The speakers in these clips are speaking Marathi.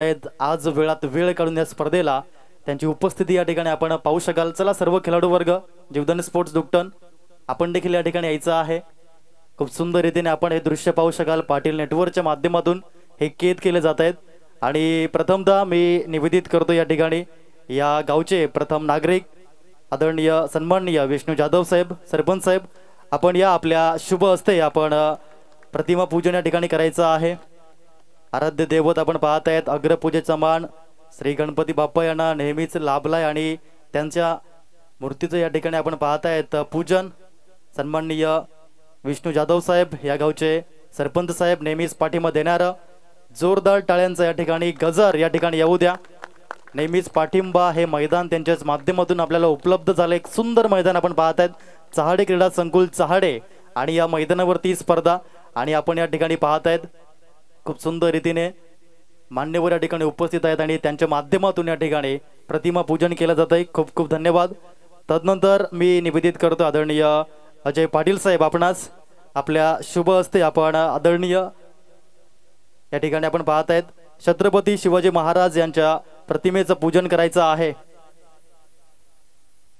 आज वेळात वेळ काढून या स्पर्धेला त्यांची उपस्थिती या ठिकाणी आपण पाहू शकाल। चला सर्व खेळाडू वर्ग, जीवदान स्पोर्ट्स दुकटन आपण देखील या ठिकाणी यायचं आहे। खूप सुंदर रीतीने आपण हे दृश्य पाहू शकाल। पाटील नेटवर्कच्या माध्यमातून हे कैद केले जात आहेत आणि प्रथमतः मी निवेदित करतो या ठिकाणी या गावचे प्रथम नागरिक आदरणीय सन्माननीय विष्णू जाधव साहेब, सरपंच साहेब, आपण या आपल्या शुभ हस्ते आपण प्रतिमा पूजन या ठिकाणी करायचं आहे। आराध्य दैवत आपण पाहत आहेत, अग्रपूजेचा मान श्री गणपती बाप्पा यांना नेहमीच लाभलाय आणि त्यांच्या मूर्तीचं या ठिकाणी आपण पाहत आहेत पूजन। सन्माननीय विष्णू जाधव साहेब या गावचे सरपंच साहेब नेहमीच पाठिंबा देणारं जोरदार टाळ्यांचा या ठिकाणी गजर या ठिकाणी येऊ द्या। नेहमीच पाठिंबा हे मैदान त्यांच्याच माध्यमातून आपल्याला उपलब्ध झाले। एक सुंदर मैदान आपण पाहत आहेत, चहाडे क्रीडा संकुल चहाडे आणि या मैदानावरती स्पर्धा आणि आपण या ठिकाणी पाहत आहेत खूप सुंदर रीतीने मान्यवर या ठिकाणी उपस्थित आहेत आणि त्यांच्या माध्यमातून या ठिकाणी प्रतिमा पूजन केलं जात आहे। खूप खूप धन्यवाद। तदनंतर मी निवेदित करतो आदरणीय अजय पाटील साहेब, आपणास आपल्या शुभ हस्ते आपण आदरणीय या ठिकाणी आपण पाहत आहेत छत्रपती शिवाजी महाराज यांच्या प्रतिमेचं पूजन करायचं आहे।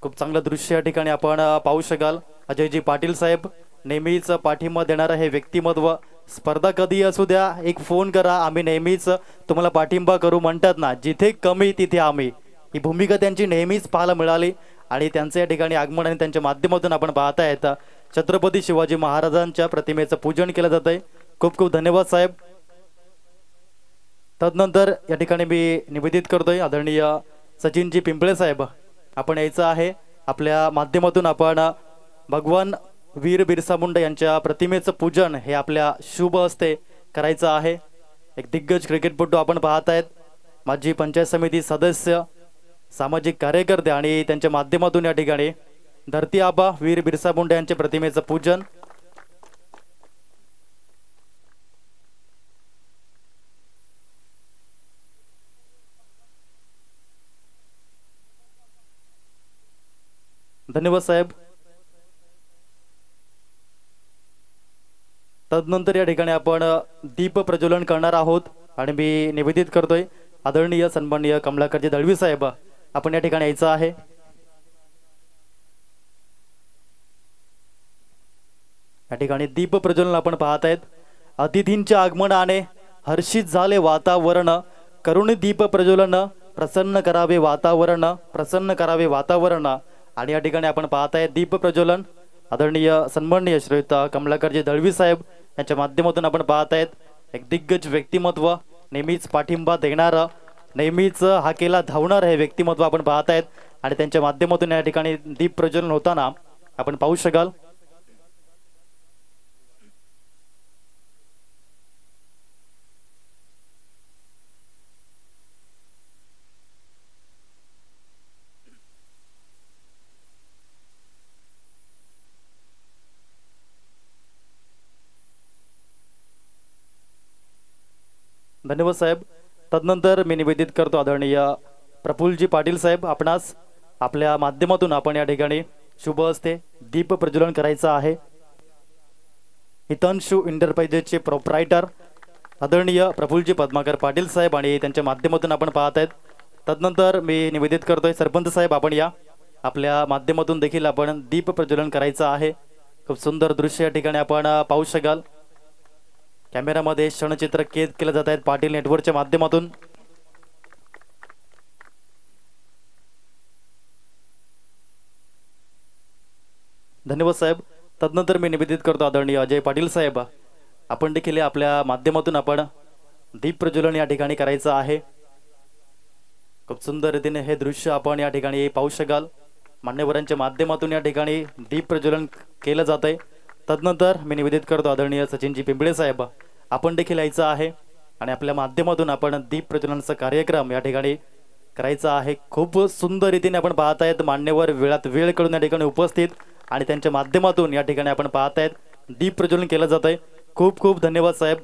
खूप चांगलं दृश्य या ठिकाणी आपण पाहू शकाल। अजयजी पाटील साहेब नेहमीच पाठिंबा देणारं हे व्यक्तिमत्व, स्पर्धा कधी असू द्या एक फोन करा, आम्ही नेहमीच तुम्हाला पाठिंबा करू म्हणतात ना, जिथे कमी तिथे आम्ही, ही भूमिका त्यांची नेहमीच पाहायला मिळाली आणि त्यांचे या ठिकाणी आगमन आणि त्यांच्या माध्यमातून आपण पाहता येत छत्रपती शिवाजी महाराजांच्या प्रतिमेचं पूजन केलं जात आहे। खूप खूप धन्यवाद साहेब। तदनंतर या ठिकाणी मी निवेदित करतोय आदरणीय सचिनजी पिंपळे साहेब, आपण यायचं आहे आपल्या माध्यमातून आपण भगवान वीर बिरसा मुंडा यांच्या प्रतिमेचं पूजन हे आपल्या शुभ हस्ते करायचं आहे। एक दिग्गज क्रिकेटपटू आपण पाहत आहेत, माजी पंचायत समिती सदस्य, सामाजिक कार्यकर्ते आणि त्यांच्या माध्यमातून या ठिकाणी धरती आबा वीर बिरसा मुंडा यांच्या प्रतिमेचं पूजन। धन्यवाद साहेब। तदनंतर या ठिकाणी आपण दीप प्रज्वलन करणार आहोत आणि मी निवेदित करतोय आदरणीय सन्माननीय कमलाकरजी दळवी साहेब, आपण या ठिकाणी यायचं आहे। या ठिकाणी दीप प्रज्वलन आपण पाहत आहेत। अतिथींच्या आगमनाने हर्षित झाले वातावरण, करुणी दीप प्रज्वलन, प्रसन्न करावे वातावरण, प्रसन्न करावे वातावरण आणि या ठिकाणी आपण पाहत आहे दीप प्रज्वलन आदरणीय सन्माननीय श्रीयुत कमलाकरजी दळवी साहेब यांच्या माध्यमातून आपण पाहत आहेत। एक दिग्गज व्यक्तिमत्व, नेहमीच पाठिंबा देणारं, नेहमीच हाकेला धावणार हे व्यक्तिमत्व आपण पाहत आहेत आणि त्यांच्या माध्यमातून या ठिकाणी दीप प्रज्वलन होताना आपण पाहू शकाल। धन्यवाद साहेब। तदनंतर मी निवेदित करतो आदरणीय प्रफुल्लजी पाटील साहेब, आपणास आपल्या माध्यमातून आपण या ठिकाणी शुभ हस्ते दीप प्रज्वलन करायचं आहे। हितांशु एंटरप्राइजेसचे प्रोप्रायटर आदरणीय प्रफुल्लजी पद्माकर पाटील साहेब आणि त्यांच्या माध्यमातून आपण पाहत आहेत। तदनंतर मी निवेदित करतोय सरपंच साहेब, आपण या आपल्या माध्यमातून देखील आपण दीप प्रज्वलन करायचं आहे। खूप सुंदर दृश्य या ठिकाणी आपण पाहू शकाल। कॅमेरामध्ये क्षणचित्र कैद केले जात आहेत पाटील नेटवर्कच्या माध्यमातून। धन्यवाद साहेब। तदनंतर मी निवेदित करतो आदरणीय अजय पाटील साहेब, आपण देखील आपल्या माध्यमातून आपण दीप प्रज्वलन या ठिकाणी करायचं आहे। खूप सुंदर रीतीने हे दृश्य आपण या ठिकाणी पाहू शकाल। मान्यवरांच्या माध्यमातून या ठिकाणी दीप प्रज्वलन केलं जात आहे। तदनंतर मी निवेदित करतो आदरणीय सचिनजी पिंपळे साहेब, आपण देखील यायचं आहे आणि आपल्या माध्यमातून आपण दीप प्रज्वलनाचा कार्यक्रम या ठिकाणी करायचा आहे। खूप सुंदर रीतीने आपण पाहत आहेत मान्यवर वेळात वेळ काढून या ठिकाणी उपस्थित आणि त्यांच्या माध्यमातून या ठिकाणी आपण पाहत आहेत दीप प्रज्वलन केलं जात आहे। खूप खूप धन्यवाद साहेब।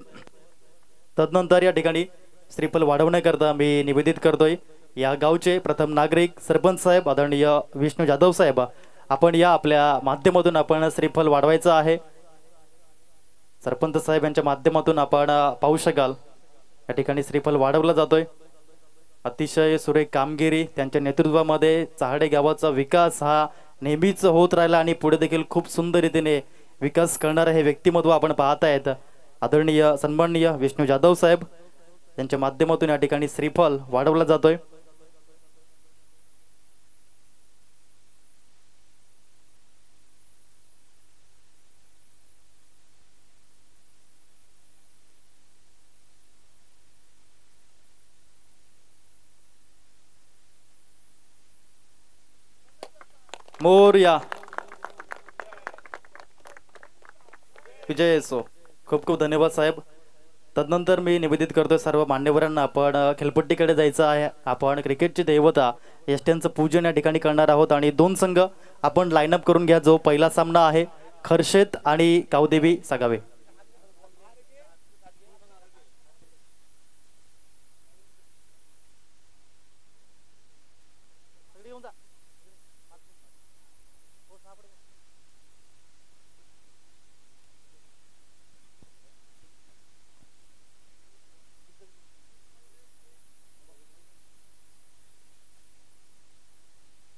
तदनंतर या ठिकाणी श्रीफल वाढवण्याकरता मी निवेदित करतोय या गावचे प्रथम नागरिक सरपंच साहेब आदरणीय विष्णू जाधव साहेब, आपण या आपल्या माध्यमातून आपण श्रीफल वाढवायचं आहे। सरपंच साहेब यांच्या माध्यमातून आपण पाहू शकाल या ठिकाणी श्रीफल वाढवला जातोय। अतिशय सुरेख कामगिरी त्यांच्या नेतृत्वामध्ये चहाडे गावाचा विकास हा नेहमीच होत राहिला आणि पुढे देखील खूप सुंदर रीतीने विकास करणारे हे व्यक्तिमत्व आपण पाहत आहेत. आदरणीय सन्माननीय विष्णू जाधव साहेब यांच्या माध्यमातून या ठिकाणी श्रीफल वाढवला जातोय. मोरया विजय असो. खूप खूप धन्यवाद साहेब. तदनंतर मी निवेदित करतोय सर्व मान्यवरांना आपण खेळपट्टीकडे जायचं आहे. आपण क्रिकेटची देवता यष्ट्यांचं पूजन या ठिकाणी करणार आहोत आणि दोन संघ आपण लाईनअप करून घ्या. जो पहिला सामना आहे खर्शेत आणि कावदेवी सागावे.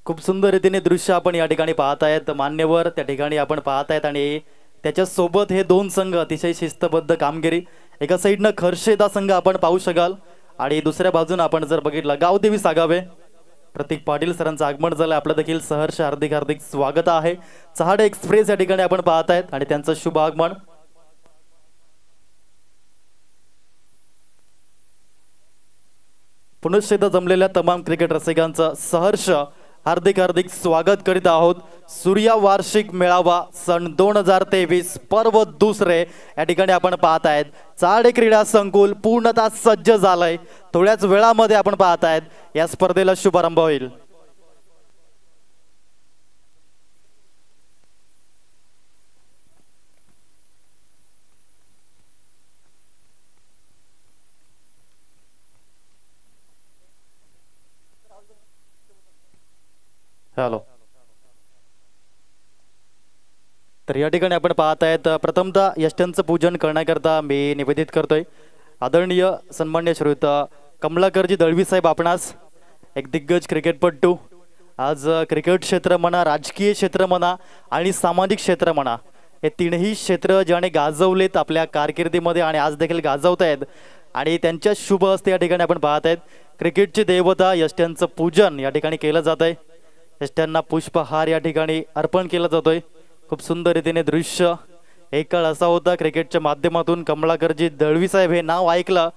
खूप सुंदर रीतीने दृश्य आपण या ठिकाणी पाहत आहेत. मान्यवर त्या ठिकाणी आपण पाहत आहेत आणि त्याच्या सोबत हे दोन संघ अतिशय शिस्तबद्ध कामगिरी. एका साईडनं खर्शेदा संघ आपण पाहू शकाल आणि दुसऱ्या बाजूने आपण जर बघितलं गावदेवी सागावे प्रतीक पाटील सरांचं आगमन झालं. आपलं देखील सहर्ष हार्दिक हार्दिक स्वागत आहे. चहाडे एक्सप्रेस या ठिकाणी आपण पाहत आहेत आणि त्यांचं शुभ आगमन. पुनश्च जमलेल्या तमाम क्रिकेट रसिकांचं सहर्ष हार्दिक हार्दिक स्वागत करीत आहोत. सूर्या वार्षिक मेळावा सन 2023 पर्व दुसरे या ठिकाणी आपण पाहत आहेत. चहाडे क्रीडा संकुल पूर्णतः सज्ज झालंय. थोड्याच वेळामध्ये आपण पाहत आहेत या स्पर्धेला शुभारंभ होईल. हॅलो. तर या ठिकाणी आपण पाहत आहेत प्रथमतः यष्ट्यांचं पूजन करण्याकरता मी निवेदित करतोय आदरणीय सन्मान्य श्रीयुत कमलाकरजी दळवी साहेब. आपणास एक दिग्गज क्रिकेटपटू. आज क्रिकेट क्षेत्र म्हणा, राजकीय क्षेत्र म्हणा आणि सामाजिक क्षेत्र म्हणा, हे तीनही क्षेत्र ज्याने गाजवलेत आपल्या कारकिर्दीमध्ये आणि आज देखील गाजवत आहेत आणि त्यांच्या शुभ हस्ते या ठिकाणी आपण पाहत आहेत क्रिकेटची देवता यष्ट्यांचं पूजन या ठिकाणी केलं जात आहे. यष्ट्यांना पुष्पहार या ठिकाणी अर्पण केला जातोय. खूप सुंदर रीतीने दृश्य. एक काळ असा होता क्रिकेटच्या माध्यमातून कमलाकरजी दळवी साहेब हे नाव ऐकलं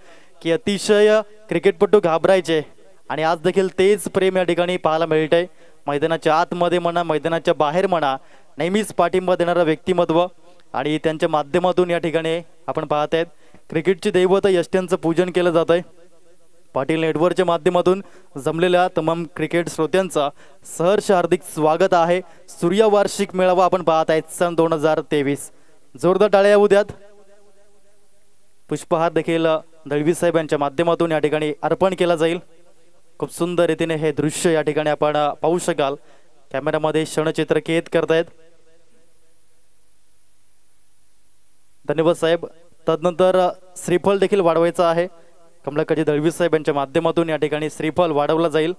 की अतिशय क्रिकेटपटू घाबरायचे आणि आज देखील तेच प्रेम या ठिकाणी पाहायला मिळतंय. मैदानाच्या आतमध्ये म्हणा, मैदानाच्या बाहेर म्हणा, नेहमीच पाठिंबा देणारं व्यक्तिमत्व आणि त्यांच्या माध्यमातून या ठिकाणी आपण पाहत आहेत क्रिकेटची दैवत यष्ट्यांचं पूजन केलं जात आहे. पाटील नेटवर्कच्या माध्यमातून जमलेल्या तमाम क्रिकेट श्रोत्यांचा सहर्ष हार्दिक स्वागत आहे. सूर्य वार्षिक मेळावा आपण पाहत आहेत सन 2023. जोरदार टाळ्या येऊ द्यात. पुष्पहार देखील दळवी साहेब यांच्या माध्यमातून या ठिकाणी अर्पण केला जाईल. खूप सुंदर रीतीने हे दृश्य या ठिकाणी आपण पाहू शकाल. कॅमेरामध्ये क्षणचित्र कैद करतायत. धन्यवाद साहेब. तदनंतर श्रीफल देखील वाढवायचं आहे. कमलाकरजी दळवी साहेब यांच्या माध्यमातून या ठिकाणी श्रीफल वाढवला जाईल.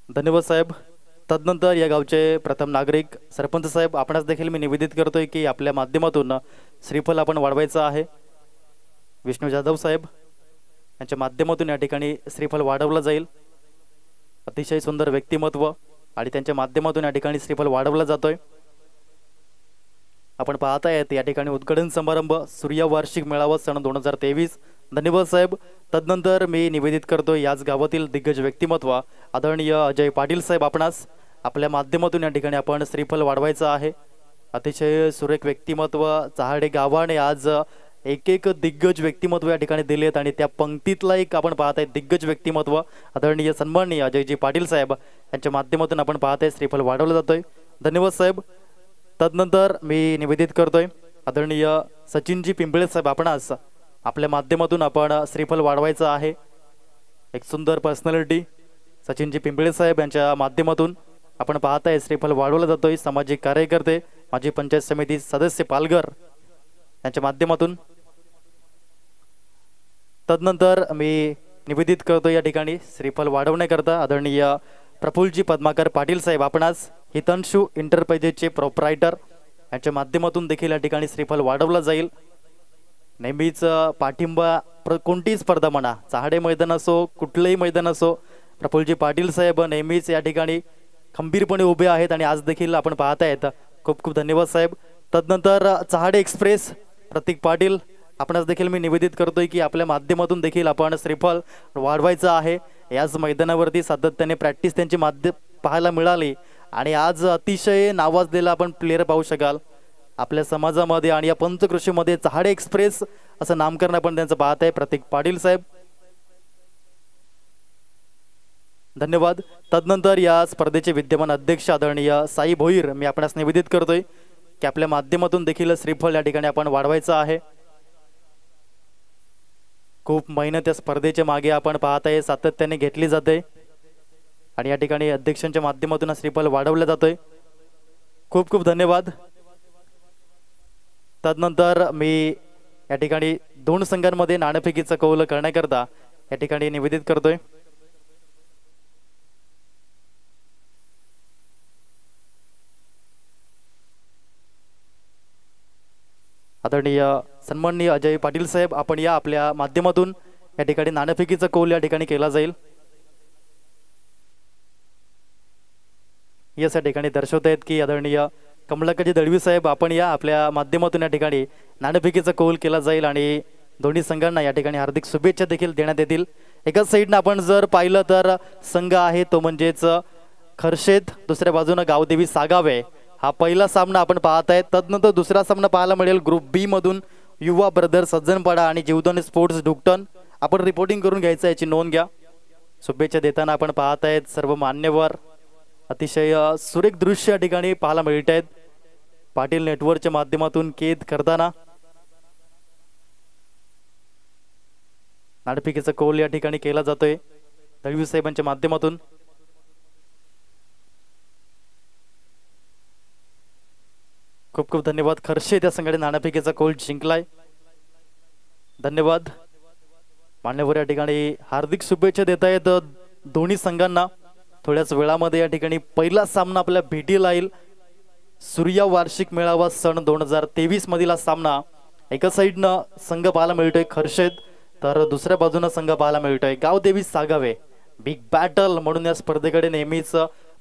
धन्यवाद साहेब. तदनंतर या गावचे प्रथम नागरिक सरपंच साहेब आपणास देखील मी निवेदित करतोय की आपल्या माध्यमातून श्रीफल आपण वाढवायचं आहे. विष्णू जाधव साहेब यांच्या माध्यमातून या ठिकाणी श्रीफल वाढवलं जाईल. अतिशय सुंदर व्यक्तिमत्व आणि त्यांच्या माध्यमातून या ठिकाणी श्रीफल वाढवला जातोय. आपण पाहतायत या ठिकाणी उद्घाटन समारंभ सूर्य वार्षिक मेळावा सन 2023. धन्यवाद साहेब. तदनंतर मी निवेदित करतो याच गावातील दिग्गज व्यक्तिमत्व आदरणीय अजय पाटील साहेब आपणास आपल्या माध्यमातून या ठिकाणी आपण श्रीफल वाढवायचं आहे. अतिशय सुरेख व्यक्तिमत्व चहाडे गावाने आज एक एक दिग्गज व्यक्तिमत्व या ठिकाणी दिलेत आणि त्या पंक्तीतला एक आपण पाहत आहे दिग्गज व्यक्तिमत्व आदरणीय सन्माननीय अजयजी पाटील साहेब यांच्या माध्यमातून आपण पाहतोय श्रीफल वाढवला जातोय. धन्यवाद साहेब. तदनंतर मी निवेदित करतोय आदरणीय सचिनजी पिंपळे साहेब, आपण आज आपल्या माध्यमातून आपण श्रीफल वाढवायचं आहे. एक सुंदर पर्सनॅलिटी सचिनजी पिंपळे साहेब यांच्या माध्यमातून आपण पाहताय श्रीफल वाढवला जातोय. सामाजिक कार्यकर्ते, माजी पंचायत समिती सदस्य पालघर यांच्या माध्यमातून. तदनंतर मी निवेदित करतो या ठिकाणी श्रीफल वाढवण्याकरता आदरणीय प्रफुल्लजी पद्माकर पाटील साहेब, आपण आज हितांशू एंटरप्राइजेसचे प्रोप्रायटर यांच्या माध्यमातून देखील या ठिकाणी श्रीफल वाढवला जाईल. नेहमीच पाठिंबा कोणतीही स्पर्धा म्हणा, चहाडे मैदान असो कुठलंही मैदान असो, प्रफुल्लजी पाटील साहेब नेहमीच या ठिकाणी खंबीरपणे उभे आहेत आणि आज देखील आपण पाहतायत. खूप खूप धन्यवाद साहेब. तदनंतर चहाडे एक्सप्रेस प्रतीक पाटील, आपण आज देखील मी निवेदित करतोय की आपल्या माध्यमातून देखील आपण श्रीफल वाढवायचं आहे. याच मैदानावरती सातत्याने प्रॅक्टिस त्यांची पाहायला मिळाली आणि आज अतिशय नावाजलेला आपण प्लेयर पाहू शकाल आपल्या समाजामध्ये आणि या पंचकृषीमध्ये. चहाडे एक्सप्रेस असं नामकरण आपण त्यांचं पाहत आहे. प्रतीक पाटील साहेब धन्यवाद. तदनंतर या स्पर्धेचे विद्यमान अध्यक्ष आदरणीय साई भोईर, मी आपणास निवेदित करतोय की आपल्या माध्यमातून देखील श्रीफल या ठिकाणी आपण वाढवायचं आहे. खूप मेहनत या स्पर्धेच्या मागे आपण पाहताय सातत्याने घेतली जाते आणि या ठिकाणी अध्यक्षांच्या माध्यमातून श्रीफल वाढवला जातोय. खूप खूप धन्यवाद. तदनंतर मी या ठिकाणी दोन संघांमध्ये नाणेफेकीचा कौल करण्याकरता या ठिकाणी निवेदित करतोय. आदरणीय सन्माननीय अजय पाटील साहेब, आपण या आपल्या माध्यमातून या ठिकाणी नाणेफेकीचा कौल या ठिकाणी केला जाईल. या ठिकाणी दर्शवत आहेत की आदरणीय कमलाकरजी दळवी साहेब, आपण या आपल्या माध्यमातून या ठिकाणी नाणेफेकीचा कौल केला जाईल आणि दोन्ही संघांना या ठिकाणी हार्दिक शुभेच्छा देखील देण्यात येतील. एकाच साईडनं आपण जर पाहिलं तर संघ आहे तो म्हणजेच खर्शेद, दुसऱ्या बाजूनं गावदेवी सागावे. हा पहिला सामना आपण पाहत आहे. तदनंतर दुसरा सामना पाहायला मिळेल ग्रुप बी मधून युवा ब्रदर्स सज्जनपाडा आणि जीवदान स्पोर्ट्स ढुकटन. आपण रिपोर्टिंग करून घ्यायचं, याची नोंद घ्या. शुभेच्छा देताना आपण पाहत आहेत सर्व मान्यवर, अतिशय सुरेख दृश्य या ठिकाणी पाहायला मिळत आहेत. पाटील नेटवर्कच्या माध्यमातून केद करताना नाणेफेकीचा कौल या ठिकाणी केला जातोय दळवी साहेबांच्या माध्यमातून. खूप खूप धन्यवाद. खर्शे त्या संघाने नाणेफेकीचा कौल जिंकलाय. धन्यवाद. मान्यवर या ठिकाणी हार्दिक शुभेच्छा देत आहेत दोन्ही संघांना. थोड्याच वेळामध्ये या ठिकाणी पहिला सामना आपल्या भेटीला येईल. सूर्या वार्षिक मेळावा सन 2023 मधील हा सामना. एका साईडनं संघ पाहायला मिळतोय खर्शेद, तर दुसऱ्या बाजूनं संघ पाहायला मिळतोय गावदेवी सागावे. बिग बॅटल म्हणून या स्पर्धेकडे नेहमीच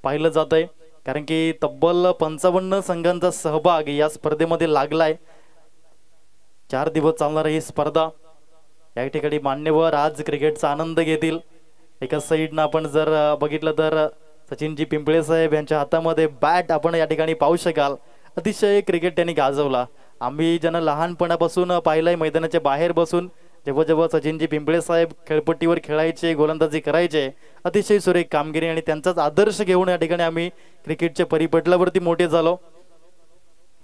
पाहिलं जात आहे, कारण की तब्बल 55 संघांचा सहभाग या स्पर्धेमध्ये लागलाय. 4 दिवस चालणार ही स्पर्धा. या ठिकाणी मान्यवर आज क्रिकेटचा आनंद घेतील. एका साईडनं आपण जर बघितलं तर सचिनजी पिंपळे साहेब यांच्या हातामध्ये बॅट आपण या ठिकाणी पाहू शकाल. अतिशय क्रिकेट त्यांनी गाजवला. आम्ही ज्यांना लहानपणापासून पाहिलंय मैदानाच्या बाहेर बसून, जेव्हा जेव्हा सचिनजी पिंपळे साहेब खेळपट्टीवर खेळायचे, गोलंदाजी करायचे, अतिशय सुरेख कामगिरी आणि त्यांचाच आदर्श घेऊन या ठिकाणी आम्ही क्रिकेटच्या परिपटलावरती मोठे झालो.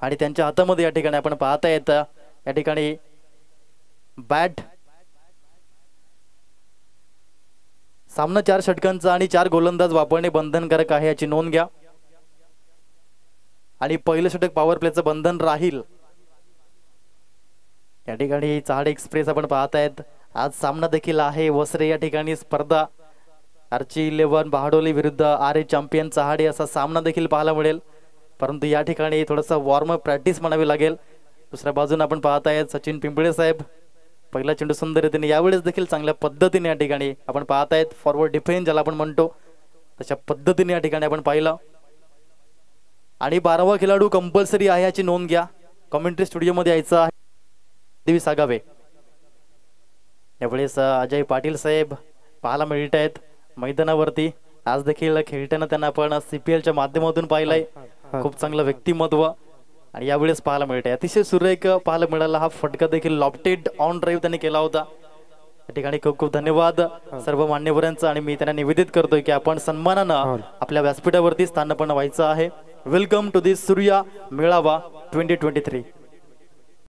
आणि त्यांच्या हातामध्ये या ठिकाणी आपण पाहता येतं या ठिकाणी बॅट. सामना 4 षटकांचा आणि 4 गोलंदाज वापरणे बंधनकारक आहे, याची नोंद घ्या. आणि पहिलं षटक पॉवर प्लेचं बंधन राहील. या ठिकाणी चहाडे एक्सप्रेस आपण पाहत आहेत. आज सामना देखील आहे. वसरे या ठिकाणी स्पर्धा. आर्ची 11 बहाडोली विरुद्ध आर चॅम्पियन चहाडे असा सामना देखील पाहायला मिळेल. परंतु या ठिकाणी थोडासा वॉर्मअप प्रॅक्टिस म्हणावी लागेल. दुसऱ्या बाजूने आपण पाहत आहेत सचिन पिंपळे साहेब. पहिला चेंडू सुंदर रीतीने यावेळेस देखील चांगल्या पद्धतीने या ठिकाणी आपण पाहत आहेत. फॉरवर्ड डिफेन्स ज्याला आपण म्हणतो तशा पद्धतीने या ठिकाणी आपण पाहिलं. आणि 12वा खेळाडू कंपल्सरी आहे, याची नोंद घ्या. कॉमेंट्री स्टुडिओमध्ये यायचं आहे देवी सागावे. यावेळेस अजय पाटील साहेब पाहायला मिळत आहेत मैदानावरती. आज देखील खेळताना त्यांना आपण CPL च्या माध्यमातून पाहिलंय. खूप चांगलं व्यक्तिमत्व आणि यावेळेस पाहायला मिळत आहे. अतिशय सुरेख पाहायला मिळाला. हा फटका देखील लॉफ्टेड ऑन ड्राईव्ह त्यांनी केला होता. या ठिकाणी खूप खूप धन्यवाद सर्व मान्यवरांचं आणि मी त्यांना निवेदित करतोय की आपण सन्मानानं आपल्या व्यासपीठावरती स्थानपन्न व्हायचं आहे. वेलकम टू दिस सूर्या मेळावा 2023.